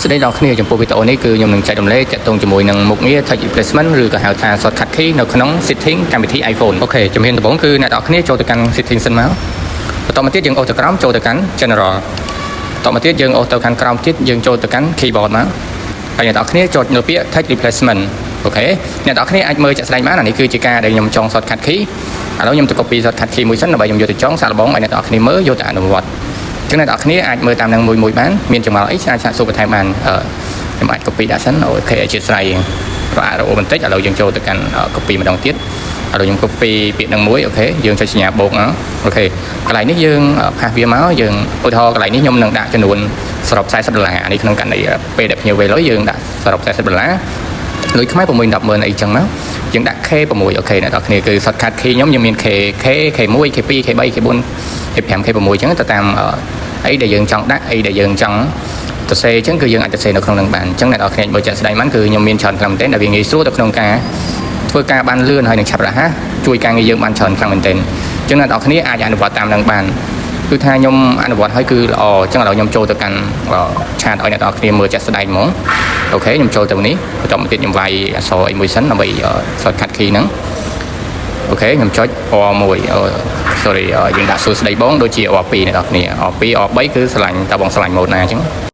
ស្ដីដល់គ្នាចំពោះវីដេអូនេះគឺខ្ញុំនឹងចែករំលែកទាក់ទងជាមួយនឹងមុខងារ touch replacement ឬក៏ហៅថា shortcut key នៅក្នុង setting កម្មវិធី iPhone អូខេជំហានដំបូងគឺអ្នកនរគ្នាចូលទៅកាន់ setting សិនមកបន្តមកទៀតយើងអូសទៅក្រោមចូលទៅកាន់ general បន្តមកទៀតយើងអូសទៅកាន់ក្រោមទៀតយើងចូលទៅកាន់ keyboard មកហើយអ្នកនរគ្នាចុចនៅពាក្យ touch replacement អូខេអ្នកនរគ្នាអាចមើលជាក់ស្ដែងបានអានេះគឺជាការដែលខ្ញុំចង shortcut key ឥឡូវខ្ញុំទៅ copy shortcut key មួយសិនដើម្បីខ្ញុំយកទៅចងសាកល្បងឲ្យអ្នកនរគ្នាមើលយកទៅអនុវត្តចឹងអ្នកនរគ្នាអាចមើលតាមនឹងមួយបានមានចម្ងល់អីអាចសាកសួរបន្ថែមបានខ្ញុំអាច copy ដាក់សិនអូខេអធិស្ឋានរអារបន្តិចឥឡូវយើងចូលទៅកាន់ copy ម្ដងទៀតឥឡូវខ្ញុំ copy ពាក្យនឹងមួយអូខេយើងចុចសញ្ញាបូកអូខេកន្លែងនេះយើងផាសវាមកយើងឧទាហរណ៍កន្លែងនេះខ្ញុំនឹងដាក់ចំនួនសរុប$40នេះក្នុងករណីពេលដែលភ្ញៀវវេលុយយើងដាក់សរុប$40លុយខ្មែរ610,000អីចឹងមកយើងដាក់ K6 អូខេអ្នកនរគ្នាគឺ shortcut key ខ្ញុំមាន K K1 K2 K3 K4 K5 K6 ចឹងទៅតាមអីដែលយើងចង់ដាក់អីដែលយើងចង់ទៅសេអញ្ចឹងគឺយើងអាចទៅសេនៅក្នុងនឹងបានអញ្ចឹងអ្នកនរគ្នាបើចាក់ស្ដែងបានគឺខ្ញុំមានច្រើនខ្លាំងមែនទែនដែលវាងាយស្រួលទៅក្នុងការធ្វើការបានលឿនហើយនឹងឆាប់រហ័សជួយការងារយើងបានច្រើនខ្លាំងមែនទែនអញ្ចឹងអ្នកនរគ្នាអាចអនុវត្តតាមនឹងបានគឺថាខ្ញុំអនុវត្តឲ្យគឺល្អអញ្ចឹងឥឡូវខ្ញុំចូលទៅកាន់ឆាតឲ្យអ្នកនរគ្នាមើលចាក់ស្ដែងហ្មងអូខេខ្ញុំចូលទៅនេះបន្តមកទៀតខ្ញុំវាយអក្សរអីមួយសិនដើម្បី shortcut key ហ្នឹងអូខេខ្ញុំចុច R1 sorry យើងដាក់សួស្ដីបងដូចជា R2 អ្នកនរគ្នា R2 R3 គឺស្រឡាញ់តើបងស្រឡាញ់ម៉ូដណាអញ្ចឹង